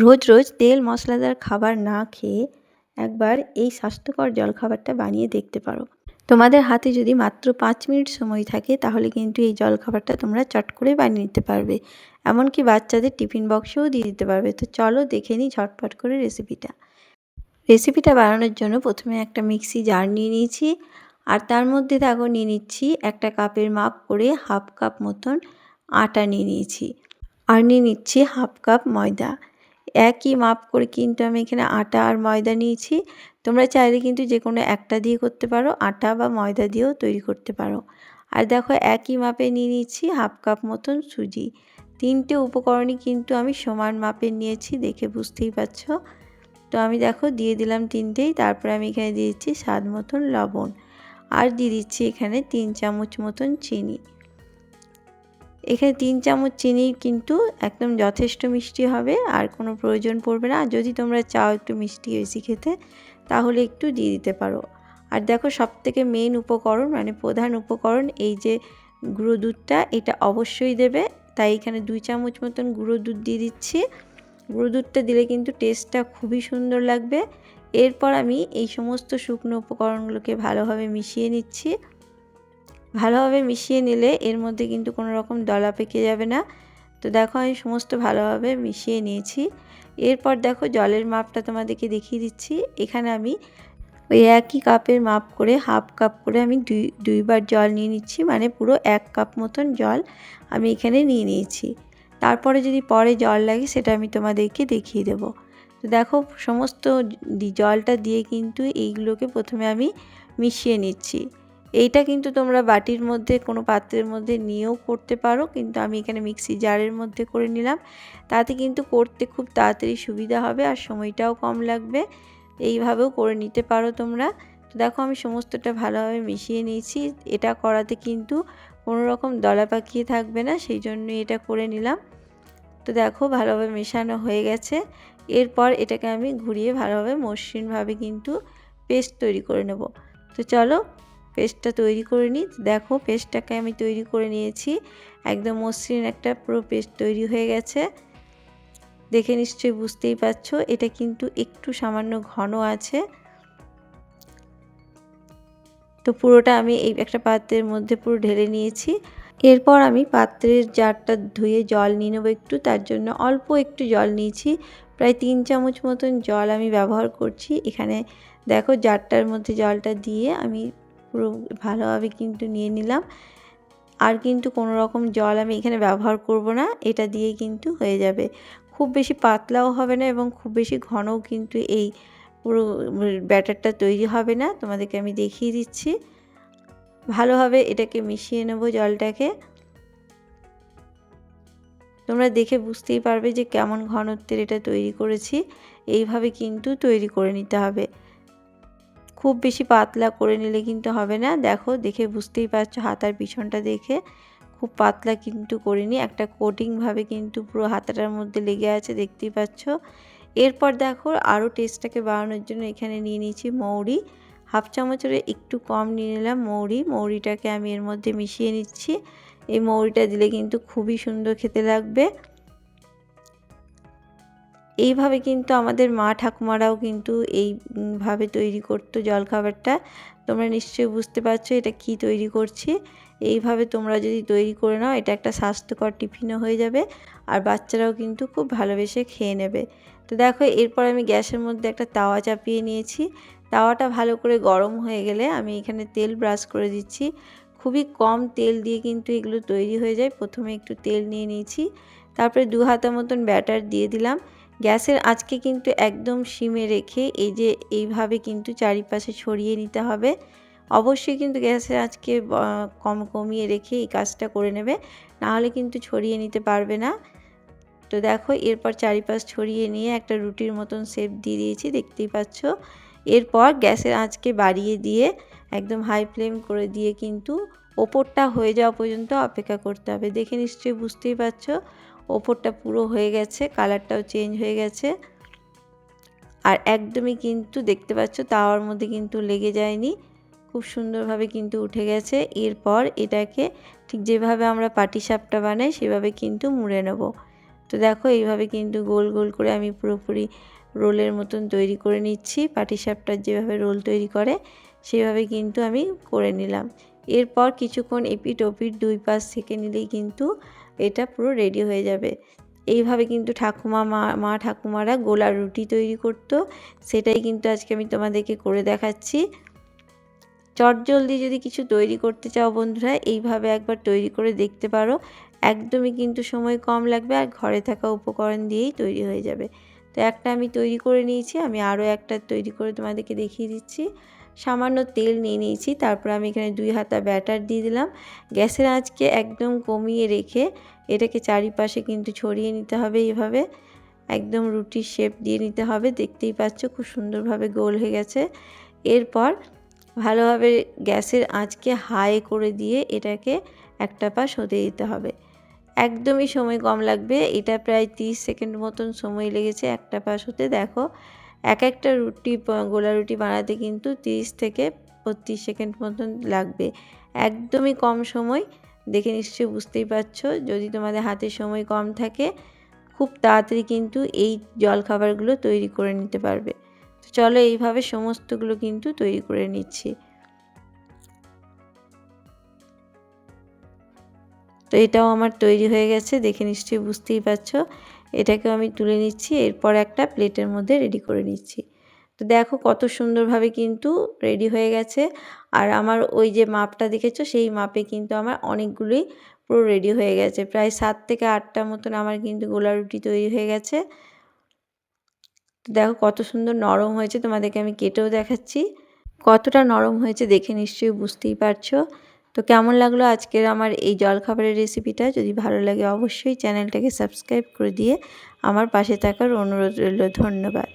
রোজ রোজ তেল মশলাদার খাবার না খেয়ে একবার এই স্বাস্থ্যকর জলখাবারটা বানিয়ে দেখতে পারো। তোমাদের হাতে যদি মাত্র 5 মিনিট সময় থাকে তাহলে কিন্তু এই জলখাবারটা তোমরা চট করে বানিয়ে নিতে পারবে। এমনকি বাচ্চাদের টিফিন বক্সেও দিয়ে দিতে পারবে। তো চলো দেখে নিই ঝটপট করে রেসিপিটা বানানোর জন্য প্রথমে একটা মিক্সি জার নিয়ে নিয়েছি, আর তার মধ্যে দেখো নিয়ে নিচ্ছি একটা কাপের মাপ করে হাফ কাপ মতন আটা নিয়ে নিয়েছি, আর নিয়ে নিচ্ছি হাফ কাপ ময়দা। একই মাপ করে কিন্তু আমি এখানে আটা আর ময়দা নিয়েছি। তোমরা চাইলে কিন্তু যে কোনো একটা দিয়ে করতে পারো, আটা বা ময়দা দিয়েও তৈরি করতে পারো। আর দেখো একই মাপে নিয়ে নিচ্ছি হাফ কাপ মতন সুজি। 3টে উপকরণই কিন্তু আমি সমান মাপে নিয়েছি, দেখে বুঝতেই পারছো। তো আমি দেখো দিয়ে দিলাম 3টেই। তারপরে আমি এখানে দিয়ে দিচ্ছি স্বাদ মতন লবণ, আর দিয়ে দিচ্ছি এখানে 3 চামচ মতন চিনি। এখানে 3 চামচ চিনি কিন্তু একদম যথেষ্ট মিষ্টি হবে, আর কোনো প্রয়োজন পড়বে না। যদি তোমরা চাও একটু মিষ্টি বেশি খেতে তাহলে একটু দিয়ে দিতে পারো। আর দেখো সবথেকে মেন উপকরণ মানে প্রধান উপকরণ এই যে গুঁড়ো দুধটা, এটা অবশ্যই দেবে। তাই এখানে 2 চামচ মতন গুঁড়ো দুধ দিয়ে দিচ্ছি। গুঁড়ো দুধটা দিলে কিন্তু টেস্টটা খুবই সুন্দর লাগবে। এরপর আমি এই সমস্ত শুকনো উপকরণগুলোকে ভালোভাবে মিশিয়ে নিচ্ছি। ভালোভাবে মিশিয়ে নিলে এর মধ্যে কিন্তু কোনো রকম দলা পেকে যাবে না। তো দেখো আমি সমস্ত ভালোভাবে মিশিয়ে নিয়েছি। এরপর দেখো জলের মাপটা তোমাদেরকে দেখিয়ে দিচ্ছি। এখানে আমি ওই একই কাপের মাপ করে হাফ কাপ করে আমি দুইবার জল নিয়ে নিচ্ছি, মানে পুরো 1 কাপ মতন জল আমি এখানে নিয়ে নিয়েছি। তারপরে যদি পরে জল লাগে সেটা আমি তোমাদেরকে দেখিয়ে দেব। তো দেখো সমস্ত জলটা দিয়ে কিন্তু এইগুলোকে প্রথমে আমি মিশিয়ে নিচ্ছি। এইটা কিন্তু তোমরা বাটির মধ্যে কোনো পাত্রের মধ্যে নিয়েও করতে পারো, কিন্তু আমি এখানে মিক্সি জারের মধ্যে করে নিলাম। তাতে কিন্তু করতে খুব তাড়াতাড়ি সুবিধা হবে আর সময়টাও কম লাগবে। এইভাবেও করে নিতে পারো তোমরা। তো দেখো আমি সমস্তটা ভালোভাবে মিশিয়ে নিয়েছি। এটা করাতে কিন্তু কোনো রকম দলা পাকিয়ে থাকবে না, সেই জন্যই এটা করে নিলাম। তো দেখো ভালোভাবে মেশানো হয়ে গেছে। এরপর এটাকে আমি ঘুরিয়ে ভালোভাবে মসৃণভাবে কিন্তু পেস্ট তৈরি করে নেব। তো চলো পেস্টটা তৈরি করে নিই। দেখো পেস্টটাকে আমি তৈরি করে নিয়েছি, একদম মসৃণ একটা পুরো পেস্ট তৈরি হয়ে গেছে। দেখে নিশ্চয়ই বুঝতেই পারছো এটা কিন্তু একটু সামান্য ঘন আছে। তো পুরোটা আমি এই একটা পাত্রের মধ্যে পুরো ঢেলে নিয়েছি। এরপর আমি পাত্রের জারটা ধুয়ে জল নিয়ে নেবো একটু, তার জন্য অল্প একটু জল নিয়েছি। প্রায় 3 চামচ মতন জল আমি ব্যবহার করছি এখানে। দেখো জারটার মধ্যে জলটা দিয়ে আমি পুরো ভালোভাবে কিন্তু নিয়ে নিলাম। আর কিন্তু কোনো রকম জল আমি এখানে ব্যবহার করব না, এটা দিয়ে কিন্তু হয়ে যাবে। খুব বেশি পাতলাও হবে না এবং খুব বেশি ঘনও কিন্তু এই পুরো ব্যাটারটা তৈরি হবে না। তোমাদেরকে আমি দেখিয়ে দিচ্ছি। ভালোভাবে এটাকে মিশিয়ে নেব জলটাকে। তোমরা দেখে বুঝতেই পারবে যে কেমন ঘনত্বের এটা তৈরি করেছি। এইভাবে কিন্তু তৈরি করে নিতে হবে। খুব বেশি পাতলা করে নিলে কিন্তু হবে না। দেখো দেখে বুঝতেই পারছো হাতার পিছনটা দেখে খুব পাতলা কিন্তু করিনি, একটা কোটিংভাবে কিন্তু পুরো হাতাটার মধ্যে লেগে আছে, দেখতেই পাচ্ছ। এরপর দেখো আরও টেস্টটাকে বাড়ানোর জন্য এখানে নিয়ে নিয়েছি মৌরি। হাফ চামচের একটু কম নিয়ে নিলাম মৌরিটাকে আমি এর মধ্যে মিশিয়ে নিচ্ছি। এই মৌরিটা দিলে কিন্তু খুবই সুন্দর খেতে লাগবে। এইভাবে কিন্তু আমাদের মা ঠাকুমারাও কিন্তু এইভাবে তৈরি করতো জলখাবারটা। তোমরা নিশ্চয়ই বুঝতে পারছো এটা কি তৈরি করছি। এইভাবে তোমরা যদি তৈরি করে নাও এটা একটা স্বাস্থ্যকর টিফিনও হয়ে যাবে, আর বাচ্চারাও কিন্তু খুব ভালোবেসে খেয়ে নেবে। তো দেখো এরপর আমি গ্যাসের মধ্যে একটা তাওয়া চাপিয়ে নিয়েছি। তাওয়াটা ভালো করে গরম হয়ে গেলে আমি এখানে তেল ব্রাশ করে দিচ্ছি। খুবই কম তেল দিয়ে কিন্তু এগুলো তৈরি হয়ে যায়। প্রথমে একটু তেল নিয়ে নিয়েছি, তারপরে 2 হাতা মতন ব্যাটার দিয়ে দিলাম। গ্যাসের আঁচকে কিন্তু একদম সিমে রেখে এই যে এইভাবে কিন্তু চারিপাশে ছড়িয়ে নিতে হবে। অবশ্যই কিন্তু গ্যাসের আঁচকে কমিয়ে রেখে এই কাজটা করে নেবে, নাহলে কিন্তু ছড়িয়ে নিতে পারবে না। তো দেখো এরপর চারিপাশ ছড়িয়ে নিয়ে একটা রুটির মতন শেপ দিয়ে দিয়েছি, দেখতেই পাচ্ছ। এরপর গ্যাসের আঁচকে বাড়িয়ে দিয়ে একদম হাই ফ্লেম করে দিয়ে কিন্তু ওপরটা হয়ে যাওয়া পর্যন্ত অপেক্ষা করতে হবে। দেখে নিশ্চয়ই বুঝতেই পারছো ওপরটা পুরো হয়ে গেছে, কালারটাও চেঞ্জ হয়ে গেছে। আর একদমই কিন্তু দেখতে পাচ্ছ তাওয়ার মধ্যে কিন্তু লেগে যায়নি, খুব সুন্দরভাবে কিন্তু উঠে গেছে। এরপর এটাকে ঠিক যেভাবে আমরা পাটিসাপটা বানাই সেভাবে কিন্তু মুড়ে নেব। তো তো দেখো এইভাবে কিন্তু গোল গোল করে আমি পুরোপুরি রোলের মতন তৈরি করে নিচ্ছি। পাটিসাপটার যেভাবে রোল তৈরি করে সেভাবে কিন্তু আমি করে নিলাম। এরপর কিছুক্ষণ এপিট ওপিট 2 পাশ সেঁকে নিলেই কিন্তু এটা পুরো রেডি হয়ে যাবে। এইভাবে কিন্তু মা ঠাকুমারা গোলার রুটি তৈরি করতো, সেটাই কিন্তু আজকে আমি তোমাদেরকে করে দেখাচ্ছি। চটজলদি যদি কিছু তৈরি করতে চাও বন্ধুরা, এইভাবে একবার তৈরি করে দেখতে পারো। একদমই কিন্তু সময় কম লাগবে আর ঘরে থাকা উপকরণ দিয়েই তৈরি হয়ে যাবে। তো একটা আমি তৈরি করে নিয়েছি, আমি আরও একটা তৈরি করে তোমাদেরকে দেখিয়ে দিচ্ছি। সামান্য তেল নিয়ে নিয়েছি, তারপর আমি এখানে 2 হাতা ব্যাটার দিয়ে দিলাম। গ্যাসের আঁচকে একদম কমিয়ে রেখে এটাকে চারিপাশে কিন্তু ছড়িয়ে নিতে হবে। এইভাবে একদম রুটির শেপ দিয়ে নিতে হবে। দেখতেই পাচ্ছ খুব সুন্দরভাবে গোল হয়ে গেছে। এরপর ভালোভাবে গ্যাসের আঁচকে হাই করে দিয়ে এটাকে একটা পাশ হতে দিতে হবে। একদমই সময় কম লাগবে, এটা প্রায় 30 সেকেন্ড মতন সময় লেগেছে একটা পাশ হতে। দেখো একটা গোলা রুটি বানাতে কিন্তু 30 থেকে 32 সেকেন্ড মতন লাগবে, একদমই কম সময়। দেখে নিশ্চয়ই বুঝতেই পারছো। যদি তোমাদের হাতে সময় কম থাকে খুব তাড়াতাড়ি কিন্তু এই জলখাবারগুলো তৈরি করে নিতে পারবে। তো চলো এইভাবে সমস্তগুলো কিন্তু তৈরি করে নিচ্ছি। তো এটাও আমার তৈরি হয়ে গেছে, দেখে নিশ্চয়ই বুঝতেই পারছো। এটাকেও আমি তুলে নিচ্ছি, এরপর একটা প্লেটের মধ্যে রেডি করে নিচ্ছি। তো দেখো কত সুন্দরভাবে কিন্তু রেডি হয়ে গেছে। আর আমার ওই যে মাপটা দেখেছো সেই মাপে কিন্তু আমার অনেকগুলোই পুরো রেডি হয়ে গেছে। প্রায় 7 থেকে 8টা মতন আমার কিন্তু গোলা রুটি তৈরি হয়ে গেছে। দেখো কত সুন্দর নরম হয়েছে, তোমাদেরকে আমি কেটেও দেখাচ্ছি। কতটা নরম হয়েছে দেখে নিশ্চয়ই বুঝতেই পারছো। তো কেমন লাগলো আজকের আমার এই জলখাবারের রেসিপিটা? যদি ভালো লাগে অবশ্যই চ্যানেলটাকে সাবস্ক্রাইব করে দিয়ে আমার পাশে থাকার অনুরোধ রইল। ধন্যবাদ।